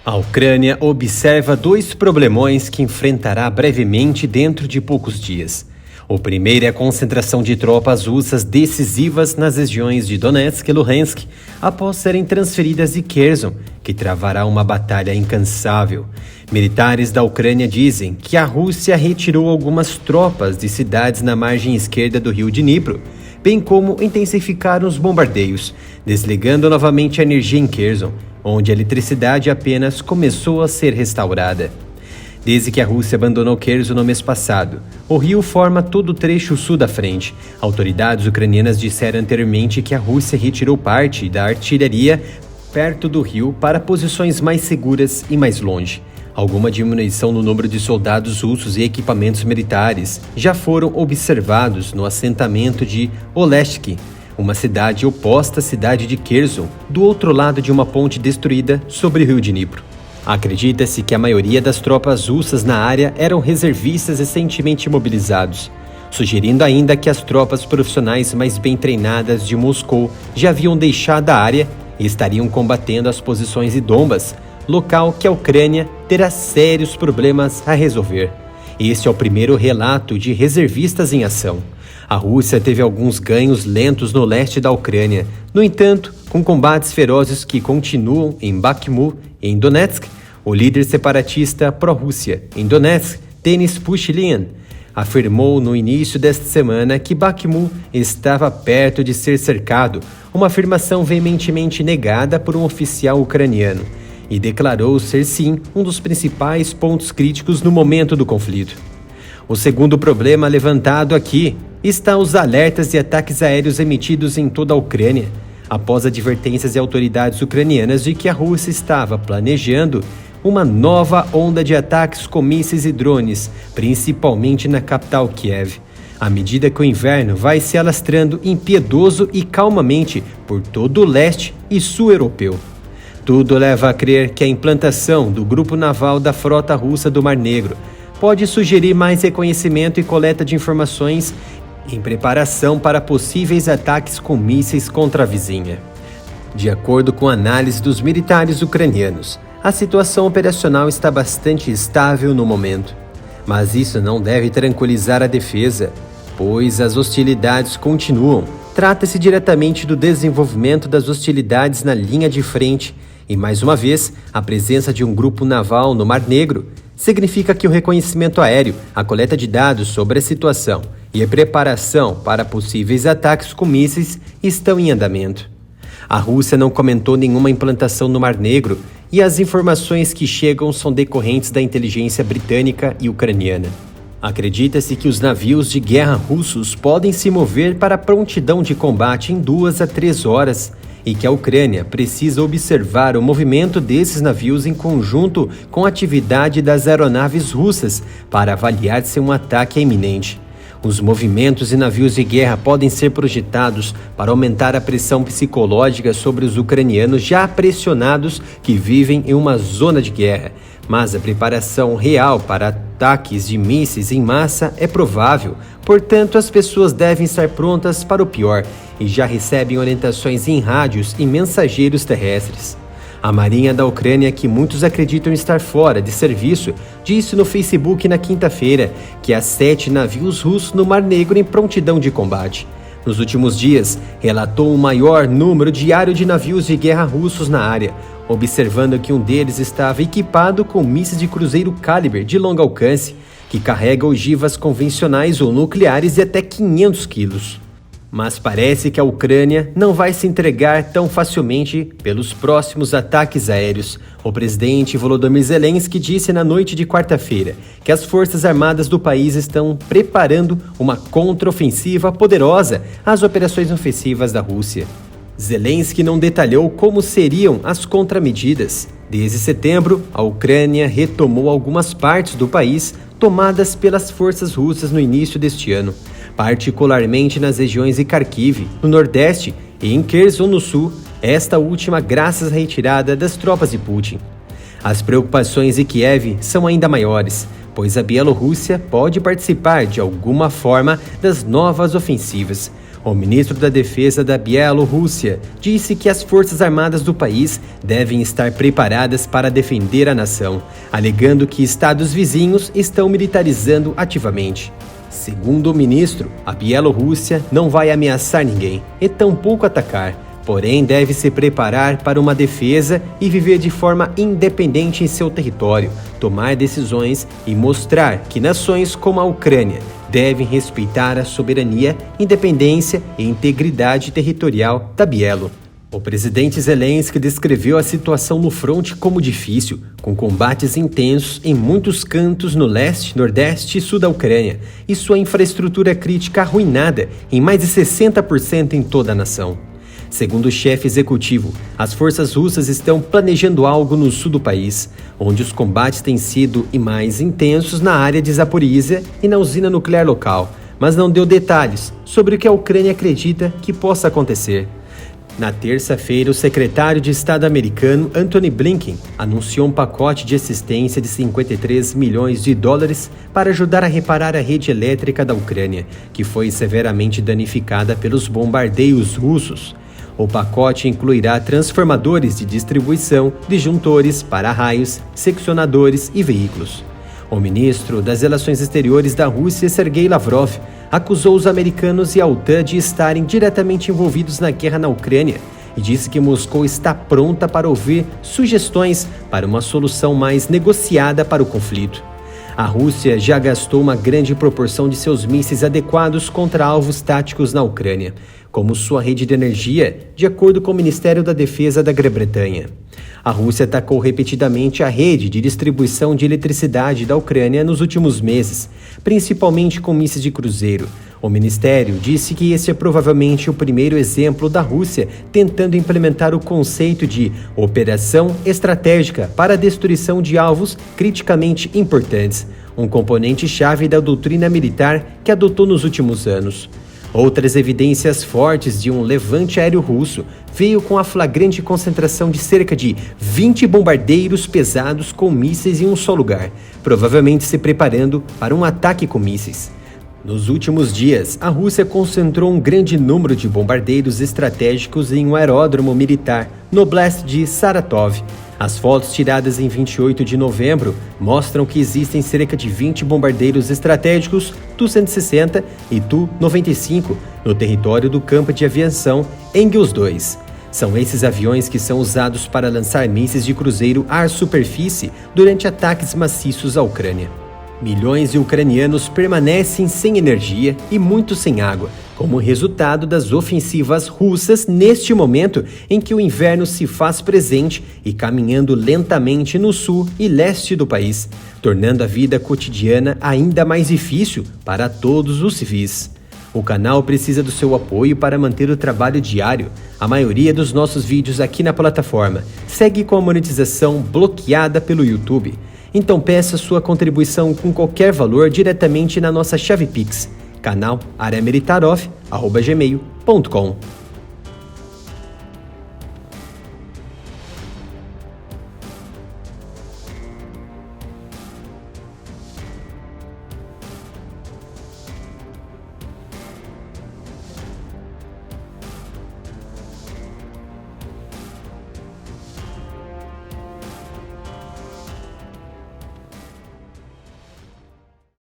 A Ucrânia observa dois problemões que enfrentará brevemente dentro de poucos dias. O primeiro é a concentração de tropas russas decisivas nas regiões de Donetsk e Luhansk, após serem transferidas de Kherson, que travará uma batalha incansável. Militares da Ucrânia dizem que a Rússia retirou algumas tropas de cidades na margem esquerda do rio Dnipro, bem como intensificaram os bombardeios, desligando novamente a energia em Kherson, onde a eletricidade apenas começou a ser restaurada. Desde que a Rússia abandonou Kherson no mês passado, o rio forma todo o trecho sul da frente. Autoridades ucranianas disseram anteriormente que a Rússia retirou parte da artilharia perto do rio para posições mais seguras e mais longe. Alguma diminuição no número de soldados russos e equipamentos militares já foram observados no assentamento de Oleshki, uma cidade oposta à cidade de Kherson, do outro lado de uma ponte destruída sobre o rio Dnipro. Acredita-se que a maioria das tropas russas na área eram reservistas recentemente mobilizados, sugerindo ainda que as tropas profissionais mais bem treinadas de Moscou já haviam deixado a área e estariam combatendo as posições de Donbas, local que a Ucrânia terá sérios problemas a resolver. Este é o primeiro relato de reservistas em ação. A Rússia teve alguns ganhos lentos no leste da Ucrânia. No entanto, com combates ferozes que continuam em Bakhmut e em Donetsk, o líder separatista pró-Rússia em Donetsk, Denis Pushilin, afirmou no início desta semana que Bakhmut estava perto de ser cercado, uma afirmação veementemente negada por um oficial ucraniano, e declarou ser sim um dos principais pontos críticos no momento do conflito. O segundo problema levantado aqui está os alertas de ataques aéreos emitidos em toda a Ucrânia, após advertências de autoridades ucranianas de que a Rússia estava planejando uma nova onda de ataques com mísseis e drones, principalmente na capital Kiev, à medida que o inverno vai se alastrando impiedoso e calmamente por todo o leste e sul europeu. Tudo leva a crer que a implantação do grupo naval da frota russa do Mar Negro pode sugerir mais reconhecimento e coleta de informações em preparação para possíveis ataques com mísseis contra a vizinha. De acordo com a análise dos militares ucranianos, a situação operacional está bastante estável no momento, mas isso não deve tranquilizar a defesa, pois as hostilidades continuam. Trata-se diretamente do desenvolvimento das hostilidades na linha de frente e, mais uma vez, a presença de um grupo naval no Mar Negro significa que o reconhecimento aéreo, a coleta de dados sobre a situação e a preparação para possíveis ataques com mísseis estão em andamento. A Rússia não comentou nenhuma implantação no Mar Negro e as informações que chegam são decorrentes da inteligência britânica e ucraniana. Acredita-se que os navios de guerra russos podem se mover para prontidão de combate em 2 a 3 horas e que a Ucrânia precisa observar o movimento desses navios em conjunto com a atividade das aeronaves russas para avaliar se um ataque é iminente. Os movimentos de navios de guerra podem ser projetados para aumentar a pressão psicológica sobre os ucranianos já pressionados que vivem em uma zona de guerra, mas a preparação real para ataques de mísseis em massa é provável, portanto as pessoas devem estar prontas para o pior e já recebem orientações em rádios e mensageiros terrestres. A Marinha da Ucrânia, que muitos acreditam estar fora de serviço, disse no Facebook na quinta-feira que há 7 navios russos no Mar Negro em prontidão de combate. Nos últimos dias, relatou o maior número diário de navios de guerra russos na área, observando que um deles estava equipado com mísseis de cruzeiro Caliber de longo alcance, que carrega ogivas convencionais ou nucleares de até 500 quilos. Mas parece que a Ucrânia não vai se entregar tão facilmente pelos próximos ataques aéreos. O presidente Volodymyr Zelensky disse na noite de quarta-feira que as forças armadas do país estão preparando uma contraofensiva poderosa às operações ofensivas da Rússia. Zelensky não detalhou como seriam as contramedidas. Desde setembro, a Ucrânia retomou algumas partes do país tomadas pelas forças russas no início deste ano, particularmente nas regiões de Kharkiv, no nordeste, e em Kherson, no sul, esta última graças à retirada das tropas de Putin. As preocupações de Kiev são ainda maiores, pois a Bielorrússia pode participar de alguma forma das novas ofensivas. O ministro da Defesa da Bielorrússia disse que as forças armadas do país devem estar preparadas para defender a nação, alegando que estados vizinhos estão militarizando ativamente. Segundo o ministro, a Bielorrússia não vai ameaçar ninguém e tampouco atacar, porém deve se preparar para uma defesa e viver de forma independente em seu território, tomar decisões e mostrar que nações como a Ucrânia devem respeitar a soberania, independência e integridade territorial da Bielo. O presidente Zelensky descreveu a situação no fronte como difícil, com combates intensos em muitos cantos no leste, nordeste e sul da Ucrânia, e sua infraestrutura crítica arruinada em mais de 60% em toda a nação. Segundo o chefe executivo, as forças russas estão planejando algo no sul do país, onde os combates têm sido mais intensos na área de Zaporizhzhia e na usina nuclear local, mas não deu detalhes sobre o que a Ucrânia acredita que possa acontecer. Na terça-feira, o secretário de Estado americano Antony Blinken anunciou um pacote de assistência de 53 milhões de dólares para ajudar a reparar a rede elétrica da Ucrânia, que foi severamente danificada pelos bombardeios russos. O pacote incluirá transformadores de distribuição, disjuntores, para-raios, seccionadores e veículos. O ministro das Relações Exteriores da Rússia, Sergei Lavrov, acusou os americanos e a OTAN de estarem diretamente envolvidos na guerra na Ucrânia e disse que Moscou está pronta para ouvir sugestões para uma solução mais negociada para o conflito. A Rússia já gastou uma grande proporção de seus mísseis adequados contra alvos táticos na Ucrânia, como sua rede de energia, de acordo com o Ministério da Defesa da Grã-Bretanha. A Rússia atacou repetidamente a rede de distribuição de eletricidade da Ucrânia nos últimos meses, principalmente com mísseis de cruzeiro. O ministério disse que esse é provavelmente o primeiro exemplo da Rússia tentando implementar o conceito de operação estratégica para a destruição de alvos criticamente importantes, um componente-chave da doutrina militar que adotou nos últimos anos. Outras evidências fortes de um levante aéreo russo veio com a flagrante concentração de cerca de 20 bombardeiros pesados com mísseis em um só lugar, provavelmente se preparando para um ataque com mísseis. Nos últimos dias, a Rússia concentrou um grande número de bombardeiros estratégicos em um aeródromo militar no oblast de Saratov. As fotos tiradas em 28 de novembro mostram que existem cerca de 20 bombardeiros estratégicos Tu-160 e Tu-95 no território do campo de aviação Engels-2. São esses aviões que são usados para lançar mísseis de cruzeiro ar-superfície durante ataques maciços à Ucrânia. Milhões de ucranianos permanecem sem energia e muitos sem água, como resultado das ofensivas russas neste momento em que o inverno se faz presente e caminhando lentamente no sul e leste do país, tornando a vida cotidiana ainda mais difícil para todos os civis. O canal precisa do seu apoio para manter o trabalho diário. A maioria dos nossos vídeos aqui na plataforma segue com a monetização bloqueada pelo YouTube. Então peça sua contribuição com qualquer valor diretamente na nossa chave Pix, canal areamilitaroff@gmail.com.